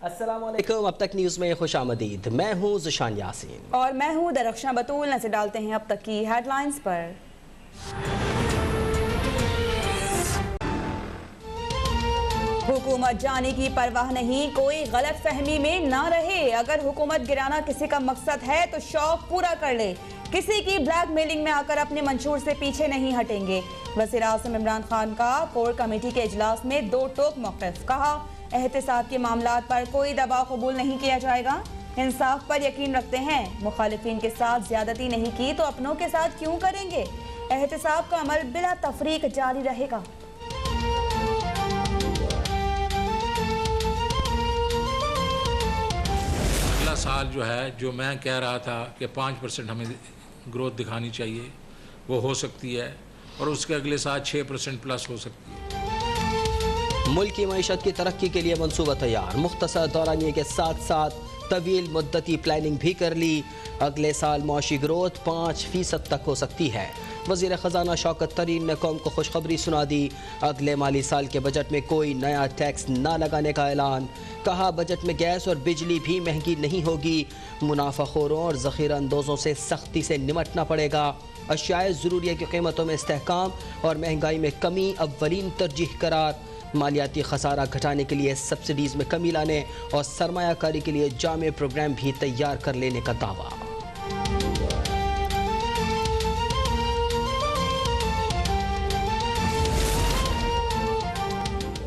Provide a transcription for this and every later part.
अस्सलाम वालेकुम। अब तक न्यूज़ में खुश आमदीद। मैं हूँ ज़शान यासीन और मैं हूँ दरख्शां बतूल। नजर डालते हैं अब तक की हेडलाइंस पर। हुकूमत जाने की परवाह नहीं, कोई गलत फहमी में ना रहे। अगर हुकूमत गिराना किसी का मकसद है तो शौक पूरा कर ले। किसी की ब्लैकमेलिंग में आकर अपने मंशूर से पीछे नहीं हटेंगे। वज़ीर आज़म इमरान खान का कोर कमेटी के इजलास में दो टोक मौक़िफ़। कहा, एहतिसाब के मामलात पर कोई दबाव कबूल नहीं किया जाएगा। इंसाफ पर यकीन रखते हैं। मुखालिफिन के साथ ज्यादती नहीं की तो अपनों के साथ क्यों करेंगे। एहतिसाब का अमल बिला तफरीक जारी रहेगा। अगला साल जो है, जो मैं कह रहा था कि 5% हमें ग्रोथ दिखानी चाहिए, वो हो सकती है और उसके अगले साल 6% प्लस हो सकती है। मुल्क की मईशत की तरक्की के लिए मनसूबा तैयार। मुख्तसर दौरानिये के साथ साथ तवील मुद्दती प्लानिंग भी कर ली। अगले साल मौशी ग्रोथ 5% तक हो सकती है। वज़ीर ख़जाना शौकत तरीन ने कौम को खुशखबरी सुना दी। अगले माली साल के बजट में कोई नया टैक्स ना लगाने का ऐलान। कहा, बजट में गैस और बिजली भी महंगी नहीं होगी। मुनाफाखोरों और ज़ख़ीरा अंदोज़ों से सख्ती से निमटना पड़ेगा। अशियाए ज़रूरिया की कीमतों में इस्तेहकाम और महंगाई में कमी अव्वलीन तरजीह करार। मालियाती खसारा घटाने के लिए सब्सिडीज़ में कमी लाने और सरमायाकारी के लिए जामे प्रोग्राम भी तैयार कर लेने का दावा।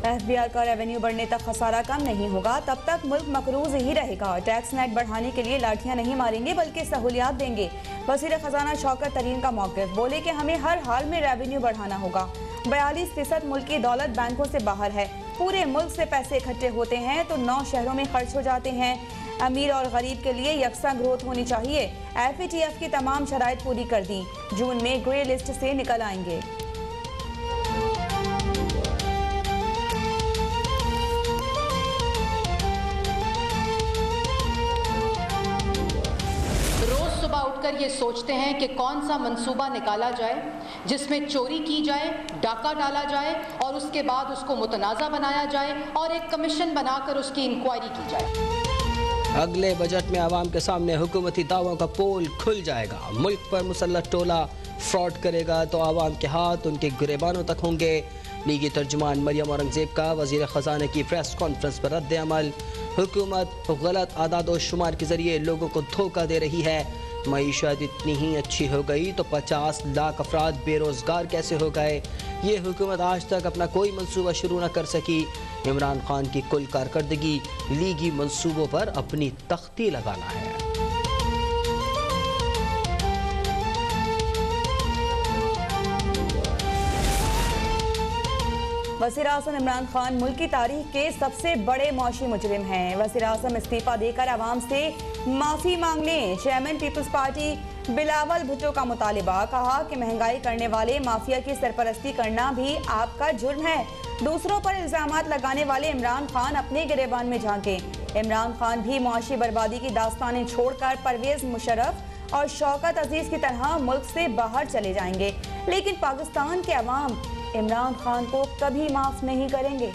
FBR का रेवेन्यू बढ़ने तक खसारा कम नहीं होगा। तब तक मुल्क मकरूज ही रहेगा। टैक्स नेट बढ़ाने के लिए लाठियां नहीं मारेंगे बल्कि सहूलियात देंगे। वज़ीर ख़जाना शौकत तरीन का मौक़िफ़। बोले कि हमें हर हाल में रेवेन्यू बढ़ाना होगा। 42% मुल्क की दौलत बैंकों से बाहर है। पूरे मुल्क से पैसे इकट्ठे होते हैं तो 9 शहरों में खर्च हो जाते हैं। अमीर और गरीब के लिए यकसा ग्रोथ होनी चाहिए। FATF की तमाम शराइत पूरी कर दी। जून में ग्रे लिस्ट से निकल आएंगे। उठकर ये सोचते हैं कि कौन सा मंसूबा निकाला जाए जिसमें चोरी की जाए, डाका डाला जाए और उसके बाद उसको मुतनाज़ा बनाया जाए और एक कमीशन बनाकर उसकी इंक्वायरी की जाए। अगले बजट में आवाम के सामने हुकूमती दावों का पोल खुल जाएगा। मुल्क पर मुसल्लत टोला फ्रॉड करेगा तो आवाम के हाथ उनके गिरेबानों तक होंगे। लीगी तर्जुमान मरियम औरंगजेब का वज़ीर ख़जाना की प्रेस कॉन्फ्रेंस पर रद्द अमल। हुकूमत गलत आदाद और शुमार के ज़रिए लोगों को धोखा दे रही है। मईशत इतनी ही अच्छी हो गई तो 50 लाख अफराद बेरोज़गार कैसे हो गए। ये हुकूमत आज तक अपना कोई मंसूबा शुरू न कर सकी। इमरान खान की कुल कारकर्दगी लीगी मंसूबों पर अपनी तख्ती लगाना है। वज़ीर आज़म इमरान खान मुल्क की तारीख के सबसे बड़े मौशी मुजरिम हैं। वज़ीर आज़म इस्तीफ़ा देकर आवाम से माफ़ी मांग लें। Chairman peoples party Bilawal Bhutto का मुतालिबा। कहा कि महंगाई करने वाले माफिया की सरपरस्ती करना भी आपका जुर्म है। दूसरों पर इल्ज़ामात लगाने वाले इमरान खान अपने गिरेबान में झांकें। इमरान खान भी मुआशी बर्बादी की दास्तानें छोड़कर परवेज़ मुशर्रफ और शौकत अजीज़ की तरह मुल्क से बाहर चले जाएंगे। लेकिन पाकिस्तान के अवाम इमरान खान को कभी माफ नहीं करेंगे।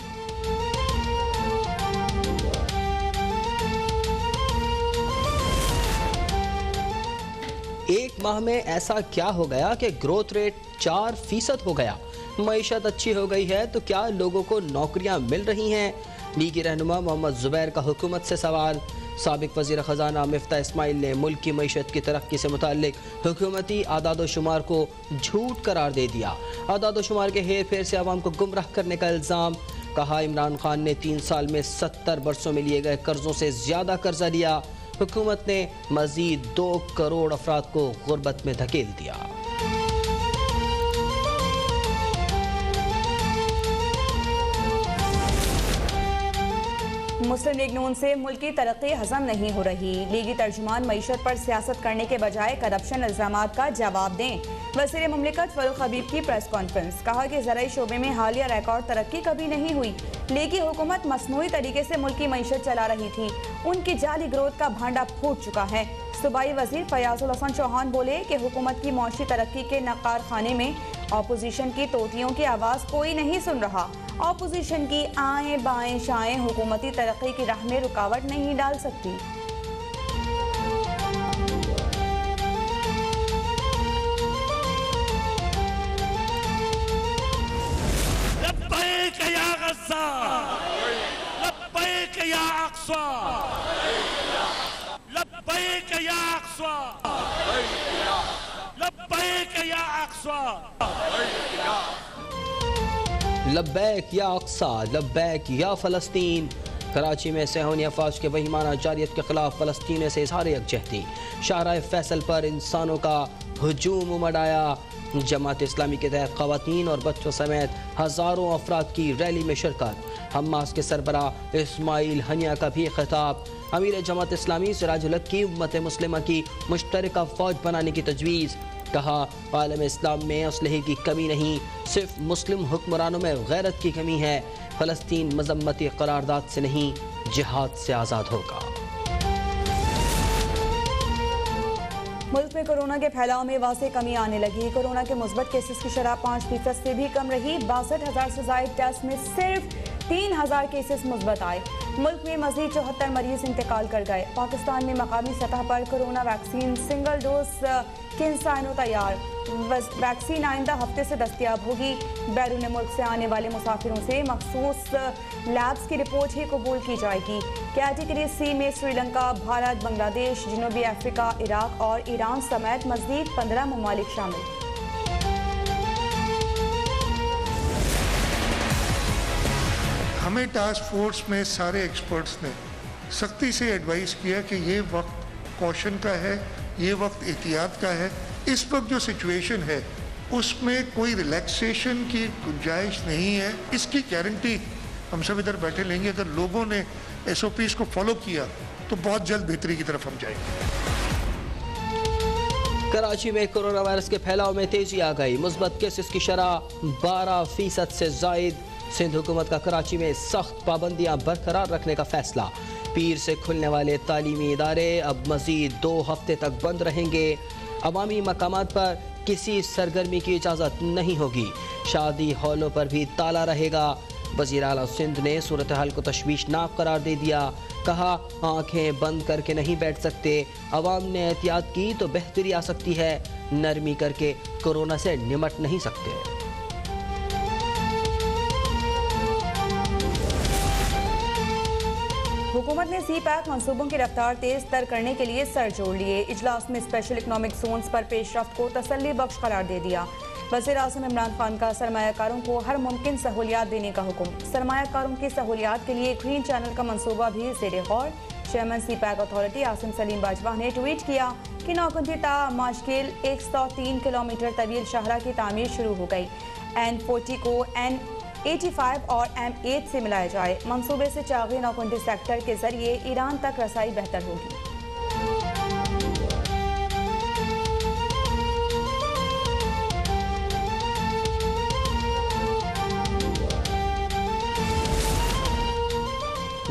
एक माह में ऐसा क्या हो गया कि ग्रोथ रेट 4% हो गया। मईशत अच्छी हो गई है तो क्या लोगों को नौकरियां मिल रही हैं। लीगी रहनुमा मोहम्मद जुबैर का हुकूमत से सवाल। साबिक वज़ीर ख़जाना मिफ्ताह इस्माइल ने मुल्क की मईशत की तरक्की से मुताल्लिक हुकूमती आदाद शुमार को झूठ करार दे दिया। आदाद शुमार के हेर फेर से आवाम को गुमराह करने का इल्ज़ाम। कहा, इमरान खान ने 3 साल में 70 बरसों में लिए गए कर्जों से ज़्यादा कर्जा लिया। हुकूमत ने मज़ीद 2 करोड़ अफराद को गुर्बत में धकेल दिया। मुस्लिम लीग नून से मुल्क की तरक्की हजम नहीं हो रही। लीगी तर्जुमान मईशत पर सियासत करने के बजाय करप्शन इल्ज़ामात का जवाब दें। वज़ीर मुमलिकत फरूख हबीब की प्रेस कॉन्फ्रेंस। कहा कि ज़राई शोबे में हालिया रिकॉर्ड तरक्की कभी नहीं हुई। लीगी हुकूमत मसनूई तरीके से मुल्क की मईशत चला रही थी। उनकी जाली ग्रोथ का भांडा फूट चुका है। सूबाई वज़ीर फयाजुल हसन चौहान बोले कि हुकूमत की मौशी तरक्की के नकार खाने में अपोजिशन की तोतियों की आवाज़ कोई नहीं सुन रहा। ऑपोजिशन की आए बाएं शाएं हुकूमती तरक्की की राह में रुकावट नहीं डाल सकती। लब्बैक या गज़्ज़ा, लब्बैक या अक़्सा, लब्बैक या अक़्सा, लब्बैक या अक़्सा। लब्बैक या अक्सा, लब्बैक या फ़लस्तीन। कराची में सेहूनी अफवाज के वहीमाना जारियत के खिलाफ फ़लस्तीन से इज़हार यकजहती। शाहराह फैसल पर इंसानों का हजूम उमड़ आया। जमात इस्लामी के तहत ख़वातीन और बच्चों समेत हज़ारों अफराद की रैली में शिरकत। हमास के सरबरा इस्माइल हनिया का भी खिताब। अमीर जमात इस्लामी सिराजुल हक की उम्मत मुस्लिमा की मुश्तरका फ़ौज बनाने की तजवीज़। कहा, आलम इस्लाम में असलहे की कमी नहीं, सिर्फ मुस्लिम हुक्मरानों में गैरत की कमी है। फ़लस्तीन मजम्मती करारदाद से नहीं, जिहाद से आज़ाद होगा। मुल्क में कोरोना के फैलाव में वाज़ेह कमी आने लगी। कोरोना के मुस्बत केसेस की शरह 5% से भी कम रही। 62,000 से ज़ायद टेस्ट में सिर्फ 3,000 केसेस मुस्बत आए। मुल्क में मज़ीद 74 मरीज इंतकाल कर गए। पाकिस्तान में मकामी सतह पर कोरोना वैक्सीन सिंगल डोज के इंसानों तैयार। वैक्सीन आइंदा हफ्ते से दस्तयाब होगी। बैरून मुल्क से आने वाले मुसाफिरों से मखसूस लैब्स की रिपोर्ट ही कबूल की जाएगी। कैटेगरी सी में श्रीलंका, भारत, बांग्लादेश, जनूबी अफ्रीका, इराक और ईरान समेत मज़ीद 15 ममालिक शामिल। हमें टास्क फोर्स में सारे एक्सपर्ट्स ने सख्ती से एडवाइस किया कि ये वक्त कॉशन का है, ये वक्त एहतियात का है। इस वक्त जो सिचुएशन है उसमें कोई रिलैक्सेशन की गुंजाइश नहीं है। इसकी गारंटी हम सब इधर बैठे लेंगे। अगर लोगों ने SOPs को फॉलो किया तो बहुत जल्द बेहतरी की तरफ हम जाएंगे। कराची में कोरोना वायरस के फैलाव में तेजी आ गई। मुस्बत केसेस की शरह 12% से जायद। सिंध हुकूमत का कराची में सख्त पाबंदियां बरकरार रखने का फैसला। पीर से खुलने वाले तालीमी इदारे अब मजीद 2 हफ्ते तक बंद रहेंगे। अवामी मकामात पर किसी सरगर्मी की इजाज़त नहीं होगी। शादी हॉलों पर भी ताला रहेगा। वज़ीर आला सिंध ने सूरत हाल को तशवीशनाक करार दे दिया। कहा, आंखें बंद करके नहीं बैठ सकते। अवाम ने एहतियात की तो बेहतरी आ सकती है। नरमी करके कोरोना से निमट नहीं सकते। हुकूमत ने CPAC मंसूबों की रफ्तार तेज तर करने के लिए सर जोड़ लिए। इजलास में स्पेशल इकनॉमिक जोन्स पर पेशरफ्त को तसल्ली बख्श करार दे दिया। वज़ीर आज़म इमरान खान का सरमायाकारों को हर मुमकिन सहूलियात देने का हुक्म। सरमायाकारों की सहूलियात के लिए ग्रीन चैनल का मंसूबा भी ज़ेर गौर। Chairman CPAC authority Asim Saleem Bajwa ने ट्वीट किया कि नौकुंजी ता माशकिल 103 किलोमीटर तवील शाहरा की तामीर शुरू हो गई। N40 को N85 और M8 से मिलाया जाए। मंसूबे से चागी नौकुंडी सेक्टर के जरिए ईरान तक रसाई बेहतर होगी।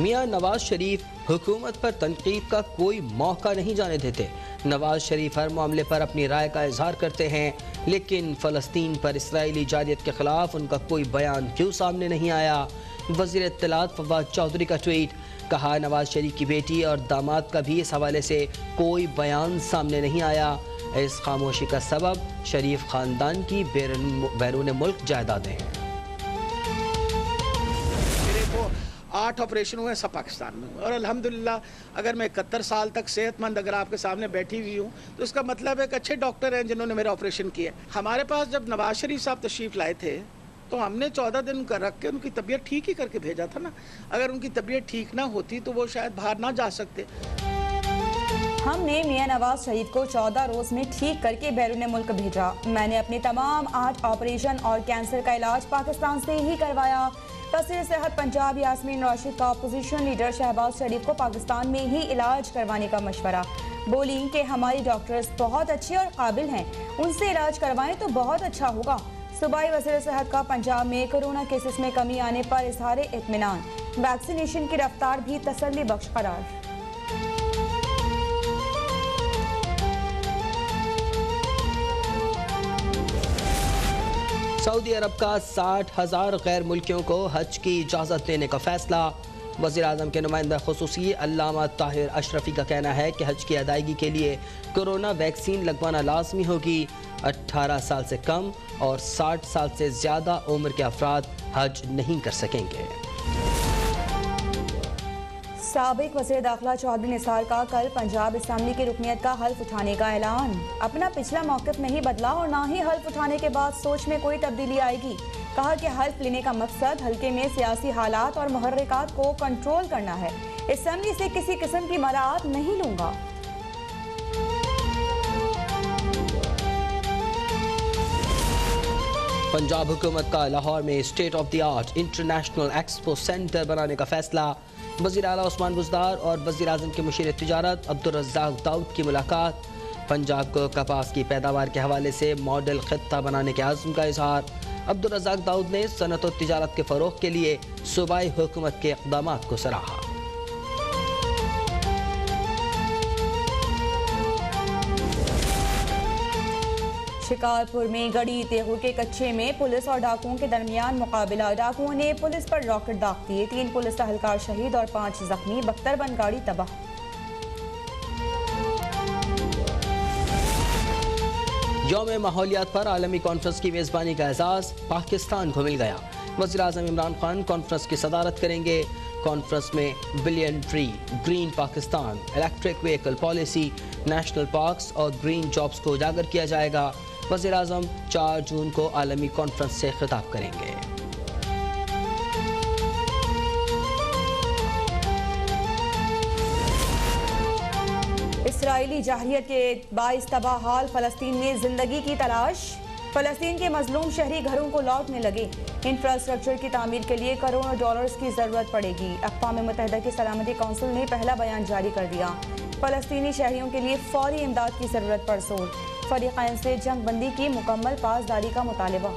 मियां नवाज शरीफ हुकूमत पर तनकीद का कोई मौका नहीं जाने देते। नवाज शरीफ हर मामले पर अपनी राय का इजहार करते हैं, लेकिन फ़लस्तीन पर इसराइली जारियत के खिलाफ उनका कोई बयान क्यों सामने नहीं आया। वज़ीर इत्तलात फवाद चौधरी का ट्वीट। कहा, नवाज शरीफ की बेटी और दामाद का भी इस हवाले से कोई बयान सामने नहीं आया। इस खामोशी का सबब शरीफ ख़ानदान की बैरून मुल्क जायदादें हैं। 8 ऑपरेशन हुए सब पाकिस्तान में हुए और अल्हम्दुलिल्लाह अगर मैं 71 साल तक सेहतमंद अगर आपके सामने बैठी हुई हूँ तो इसका मतलब है कि अच्छे डॉक्टर हैं जिन्होंने मेरा ऑपरेशन किया। हमारे पास जब नवाज शरीफ साहब तशरीफ़ लाए थे तो हमने 14 दिन का रख के उनकी तबीयत ठीक ही करके भेजा था ना। अगर उनकी तबीयत ठीक ना होती तो वो शायद बाहर ना जा सकते। हमने मियां नवाज शरीफ को 14 रोज में ठीक करके बैरून मुल्क भेजा। मैंने अपने तमाम 8 ऑपरेशन और कैंसर का इलाज पाकिस्तान से ही करवाया। वज़ीर सेहत पंजाब यास्मीन राशिद का अपोजिशन लीडर शहबाज शरीफ को पाकिस्तान में ही इलाज करवाने का मशवरा। बोली कि हमारी डॉक्टर्स बहुत अच्छे और काबिल हैं, उनसे इलाज करवाएं तो बहुत अच्छा होगा। सूबाई वज़ीर सेहत का पंजाब में कोरोना केसेस में कमी आने पर इज़हार इत्मीनान। वैक्सीनेशन की रफ्तार भी तसल्ली बख्श करार। सऊदी अरब का 60,000 गैर मुल्कियों को हज की इजाज़त देने का फैसला। वज़ीर आज़म के नुमाइंदा खुसूसी अल्लामा ताहिर अशरफी का कहना है कि हज की अदायगी के लिए कोरोना वैक्सीन लगवाना लाजमी होगी। 18 साल से कम और 60 साल से ज़्यादा उम्र के अफराद हज नहीं कर सकेंगे। साबिक वज़ीर दाखिला चौधरी निसार का कल पंजाब असेंबली की रुकनीत का हल्फ उठाने का ऐलान। अपना पिछला मौक़िफ़ नहीं बदला और ना ही हल्फ उठाने के बाद सोच में कोई तब्दीली आएगी। कहा कि हल्फ लेने का मकसद हल्के में सियासी हालात और मुहर्रिकात को कंट्रोल करना है। असेंबली से किसी किस्म की मराहत नहीं लूँगा। पंजाब हुकूमत का लाहौर में state of the art international expo centre बनाने का फैसला। वज़ीर आला उस्मान बुज़दार और वज़ीर आज़म के मुशीर तिजारत अब्दुल रज़्ज़ाक़ दाऊद की मुलाकात। पंजाब को कपास की पैदावार के हवाले से मॉडल खित्ता बनाने के आज़म का इजहार। अब्दुल रज़्ज़ाक़ दाऊद ने सनत और तिजारत के फ़रोग़ के लिए सूबाई हुकूमत के इक़दामात को सराहा। शिकारपुर में गड़ी तेहू के कच्चे में पुलिस और डाकुओं के दरमियान मुकाबला। डाकुओं ने पुलिस पर रॉकेट दाग दिए। 3 पुलिस एहलकार शहीद और 5 जख्मी। बख्तरबंद गाड़ी तबाह। यौम माहौलियात पर आलमी कॉन्फ्रेंस की मेज़बानी का एजाज़ पाकिस्तान को मिल गया। वज़ीर आज़म इमरान खान कॉन्फ्रेंस की सदारत करेंगे। कॉन्फ्रेंस में billion tree, green Pakistan, electric vehicle policy, national parks और ग्रीन जॉब्स को उजागर किया जाएगा। वज़ीर आज़म 4 जून को आलमी कॉन्फ्रेंस से खिताब करेंगे। इसराइली जाहिरियत के बाइस तबाह हाल फ़लस्तीन में ज़िंदगी की तलाश। फ़लस्तीन के मजलूम शहरी घरों को लौटने लगे। इंफ्रास्ट्रक्चर की तामीर के लिए करोड़ों डॉलर्स की ज़रूरत पड़ेगी। अक़वाम मुत्तहिदा की सलामती कौंसिल ने पहला बयान जारी कर दिया। फ़लस्तीनी शहरियों के लिए फौरी इमदाद की ज़रूरत पर जोर। फ़रीक़ैन से जंग बंदी की मुकम्मल पासदारी का मुतालबा।